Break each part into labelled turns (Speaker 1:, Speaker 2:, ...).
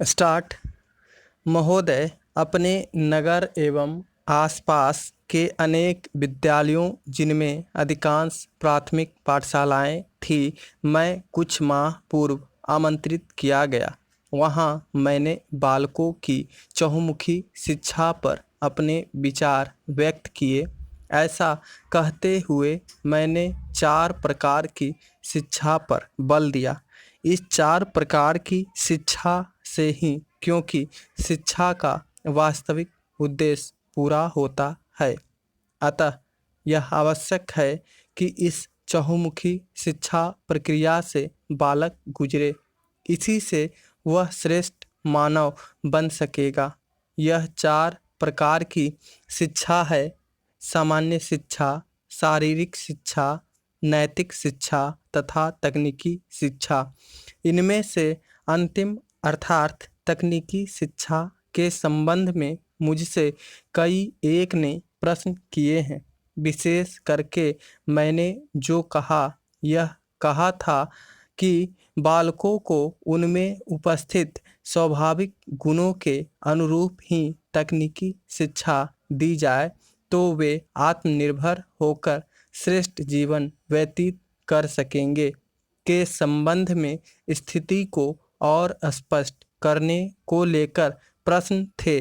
Speaker 1: Start. महोदय, अपने नगर एवं आसपास के अनेक विद्यालयों, जिनमें अधिकांश प्राथमिक पाठशालाएं थीं, मैं कुछ माह पूर्व आमंत्रित किया गया। वहां मैंने बालकों की चहुमुखी शिक्षा पर अपने विचार व्यक्त किए। ऐसा कहते हुए मैंने 4 प्रकार की शिक्षा पर बल दिया। इस 4 प्रकार की शिक्षा से ही, क्योंकि शिक्षा का वास्तविक उद्देश्य पूरा होता है, अतः यह आवश्यक है कि इस चहुमुखी शिक्षा प्रक्रिया से बालक गुजरे। इसी से वह श्रेष्ठ मानव बन सकेगा। यह 4 प्रकार की शिक्षा है: सामान्य शिक्षा, शारीरिक शिक्षा, नैतिक शिक्षा तथा तकनीकी शिक्षा। इनमें से अंतिम अर्थात तकनीकी शिक्षा के संबंध में मुझसे कई एक ने प्रश्न किए हैं। विशेष करके मैंने जो कहा, यह कहा था कि बालकों को उनमें उपस्थित स्वाभाविक गुणों के अनुरूप ही तकनीकी शिक्षा दी जाए, तो वे आत्मनिर्भर होकर श्रेष्ठ जीवन व्यतीत कर सकेंगे। के संबंध में स्थिति को और स्पष्ट करने को लेकर प्रश्न थे।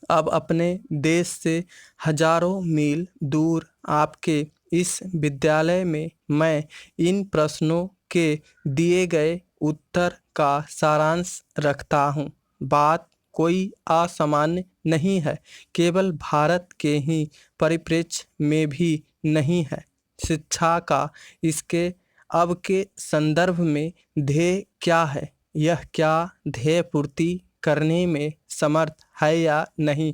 Speaker 1: अब अपने देश से हजारों मील दूर आपके इस विद्यालय में मैं इन प्रश्नों के दिए गए उत्तर का सारांश रखता हूँ। बात कोई असामान्य नहीं है, केवल भारत के ही परिप्रेक्ष्य में भी नहीं है। शिक्षा का इसके अब के संदर्भ में ध्येय क्या है, यह क्या ध्येय पूर्ति करने में समर्थ है या नहीं,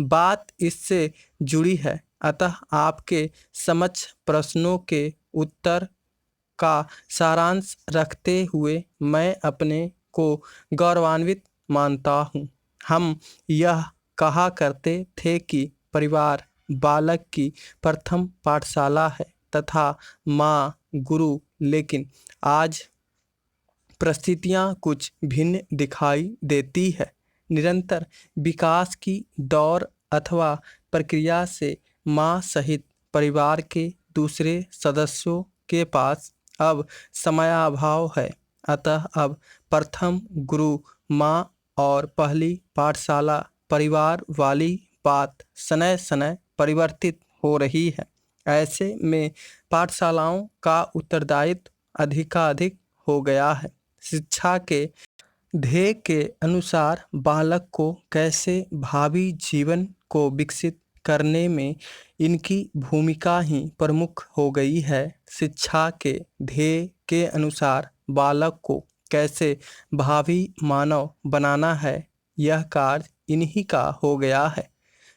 Speaker 1: बात इससे जुड़ी है। अतः आपके समक्ष प्रश्नों के उत्तर का सारांश रखते हुए मैं अपने को गौरवान्वित मानता हूँ। हम यह कहा करते थे कि परिवार बालक की प्रथम पाठशाला है तथा माँ गुरु, लेकिन आज परिस्थितियाँ कुछ भिन्न दिखाई देती है। निरंतर विकास की दौर अथवा प्रक्रिया से माँ सहित परिवार के दूसरे सदस्यों के पास अब समयाभाव है। अतः अब प्रथम गुरु माँ और पहली पाठशाला परिवार वाली बात समय समय परिवर्तित हो रही है। ऐसे में पाठशालाओं का उत्तरदायित्व अधिकाधिक हो गया है। शिक्षा के ध्येय के अनुसार बालक को कैसे भावी जीवन को विकसित करने में इनकी भूमिका ही प्रमुख हो गई है। शिक्षा के ध्येय के अनुसार बालक को कैसे भावी मानव बनाना है, यह कार्य इन्हीं का हो गया है।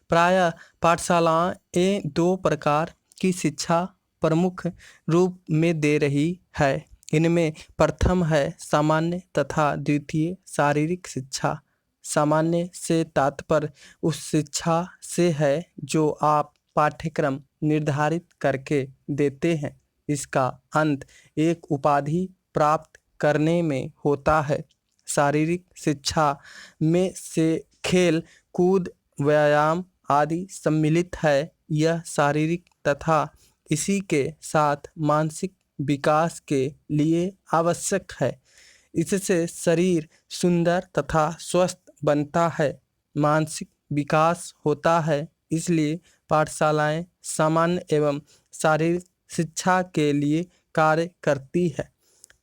Speaker 1: प्रायः पाठशालाएं 2 प्रकार की शिक्षा प्रमुख रूप में दे रही है। इनमें प्रथम है सामान्य तथा द्वितीय शारीरिक शिक्षा। सामान्य से तात्पर्य उस शिक्षा से है जो आप पाठ्यक्रम निर्धारित करके देते हैं। इसका अंत एक उपाधि प्राप्त करने में होता है। शारीरिक शिक्षा में से खेल कूद, व्यायाम आदि सम्मिलित है। यह शारीरिक तथा इसी के साथ मानसिक विकास के लिए आवश्यक है। इससे शरीर सुंदर तथा स्वस्थ बनता है, मानसिक विकास होता है। इसलिए पाठशालाएं सामान्य एवं शारीरिक शिक्षा के लिए कार्य करती है।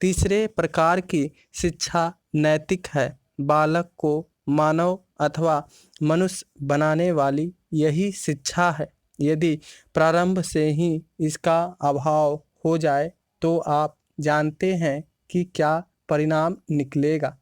Speaker 1: तीसरे प्रकार की शिक्षा नैतिक है। बालक को मानव अथवा मनुष्य बनाने वाली यही शिक्षा है। यदि प्रारंभ से ही इसका अभाव हो जाए तो आप जानते हैं कि क्या परिणाम निकलेगा।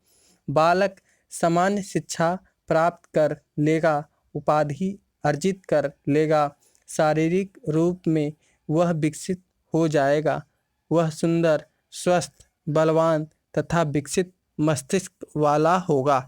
Speaker 1: बालक सामान्य शिक्षा प्राप्त कर लेगा, उपाधि अर्जित कर लेगा, शारीरिक रूप में वह विकसित हो जाएगा। वह सुंदर, स्वस्थ, बलवान तथा विकसित मस्तिष्क वाला होगा।